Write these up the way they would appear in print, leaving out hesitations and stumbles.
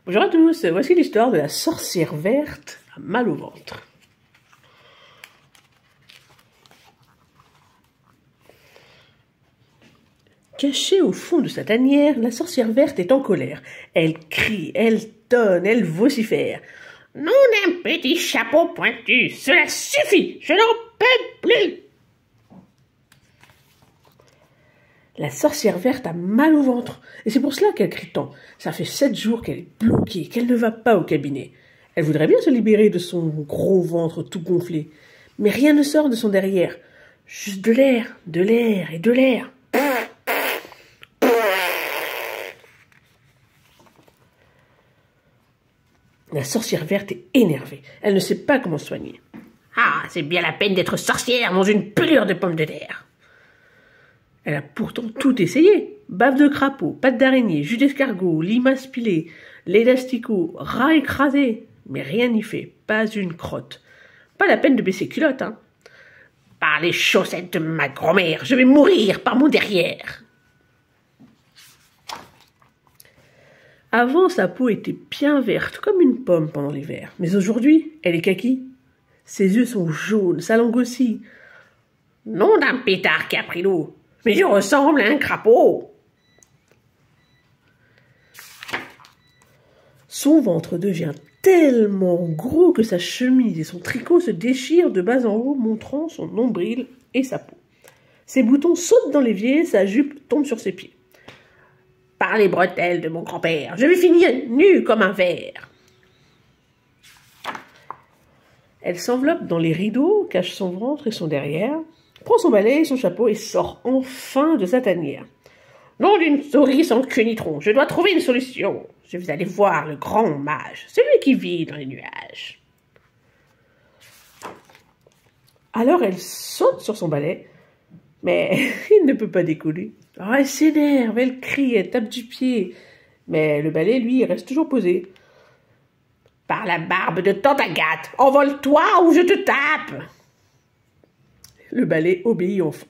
Bonjour à tous, voici l'histoire de la sorcière verte à mal au ventre. Cachée au fond de sa tanière, la sorcière verte est en colère. Elle crie, elle tonne, elle vocifère. « Nom d'un petit chapeau pointu, cela suffit, je n'en peux plus !» La sorcière verte a mal au ventre, et c'est pour cela qu'elle crie tant. Ça fait 7 jours qu'elle est bloquée, qu'elle ne va pas au cabinet. Elle voudrait bien se libérer de son gros ventre tout gonflé, mais rien ne sort de son derrière. Juste de l'air et de l'air. La sorcière verte est énervée. Elle ne sait pas comment se soigner. « Ah, c'est bien la peine d'être sorcière dans une pelure de pommes de terre !» Elle a pourtant tout essayé. Bave de crapaud, pâte d'araignée, jus d'escargot, limace pilée, lait d'asticot, rat écrasé. Mais rien n'y fait, pas une crotte. Pas la peine de baisser culotte, hein. Par les chaussettes de ma grand-mère, je vais mourir par mon derrière. Avant, sa peau était bien verte, comme une pomme pendant l'hiver. Mais aujourd'hui, elle est kaki. Ses yeux sont jaunes, sa langue aussi. Nom d'un pétard qui a pris l'eau. Mais je ressemble à un crapaud. Son ventre devient tellement gros que sa chemise et son tricot se déchirent de bas en haut, montrant son nombril et sa peau. Ses boutons sautent dans l'évier, sa jupe tombe sur ses pieds. Par les bretelles de mon grand-père, je vais finir nue comme un ver. Elle s'enveloppe dans les rideaux, cache son ventre et son derrière, prend son balai et son chapeau et sort enfin de sa tanière. Nom d'une souris sans queue ni tronc, je dois trouver une solution. Je vais aller voir le grand mage, celui qui vit dans les nuages. Alors elle saute sur son balai, mais il ne peut pas décoller. Alors elle s'énerve, elle crie, elle tape du pied, mais le balai, lui, il reste toujours posé. Par la barbe de tante Agathe, envole-toi ou je te tape. Le balai obéit enfin.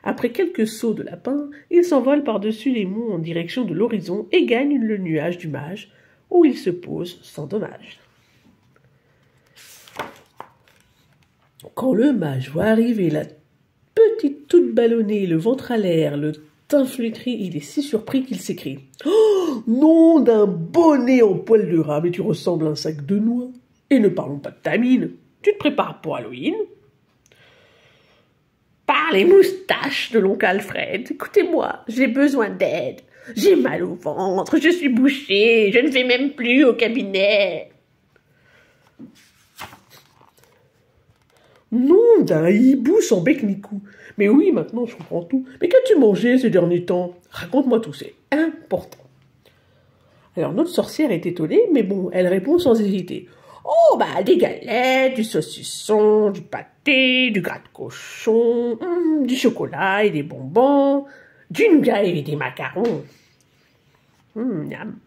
Après quelques sauts de lapin, il s'envole par-dessus les monts en direction de l'horizon et gagne le nuage du mage, où il se pose sans dommage. Quand le mage voit arriver la petite toute ballonnée, le ventre à l'air, le teint flétri, il est si surpris qu'il s'écrie « Oh, nom d'un bonnet en poil de rat, mais tu ressembles à un sac de noix. Et ne parlons pas de ta mine, tu te prépares pour Halloween ?» Par les moustaches de l'oncle Alfred, écoutez-moi, j'ai besoin d'aide. J'ai mal au ventre, je suis bouchée, je ne vais même plus au cabinet. Nom d'un hibou sans bec ni cou. Mais oui, maintenant je comprends tout. Mais qu'as-tu mangé ces derniers temps? Raconte-moi tout, c'est important. Alors notre sorcière est étonnée, mais bon, elle répond sans hésiter. Oh, bah, des galettes, du saucisson, du pâté, du gras de cochon, du chocolat et des bonbons, du nougat et des macarons. Miam.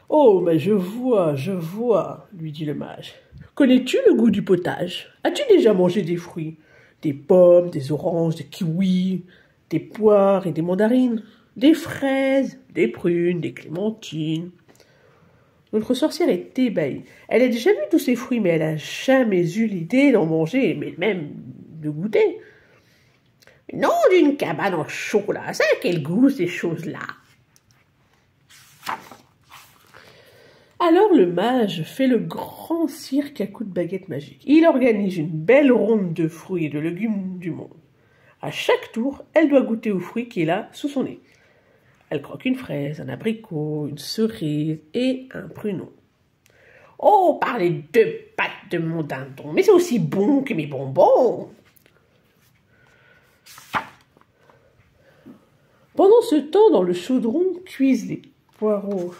Oh, mais je vois, lui dit le mage. Connais-tu le goût du potage? As-tu déjà mangé des fruits? Des pommes, des oranges, des kiwis, des poires et des mandarines, des fraises, des prunes, des clémentines. Notre sorcière est ébahie. Elle a déjà vu tous ces fruits, mais elle n'a jamais eu l'idée d'en manger, mais même de goûter. Non, d'une cabane en chocolat, ça a quel goût ces choses-là? Alors le mage fait le grand cirque à coups de baguette magique. Il organise une belle ronde de fruits et de légumes du monde. À chaque tour, elle doit goûter au fruit qui est là, sous son nez. Elle croque une fraise, un abricot, une cerise et un pruneau. Oh, par les 2 pattes de mon dindon, mais c'est aussi bon que mes bonbons. Pendant ce temps, dans le chaudron, cuisent les poireaux,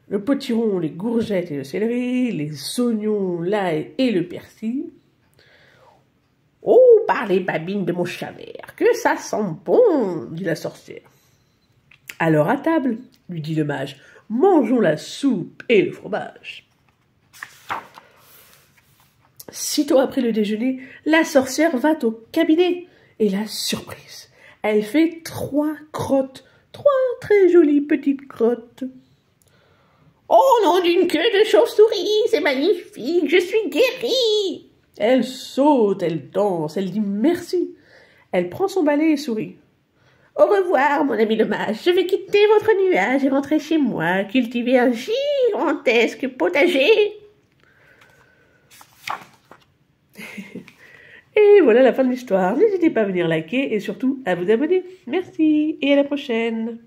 le potiron, les courgettes et le céleri, les oignons, l'ail et le persil. Oh, par les babines de mon chavert, que ça sent bon, dit la sorcière. Alors à table, lui dit le mage, mangeons la soupe et le fromage. Sitôt après le déjeuner, la sorcière va au cabinet. Et la surprise, elle fait 3 crottes 3 très jolies petites grottes. Oh, nom d'une queue de chauve-souris, c'est magnifique, je suis guérie. Elle saute, elle danse, elle dit merci. Elle prend son balai et sourit. Au revoir, mon ami le mage, je vais quitter votre nuage et rentrer chez moi, cultiver un gigantesque potager. Et voilà la fin de l'histoire. N'hésitez pas à venir liker et surtout à vous abonner. Merci et à la prochaine.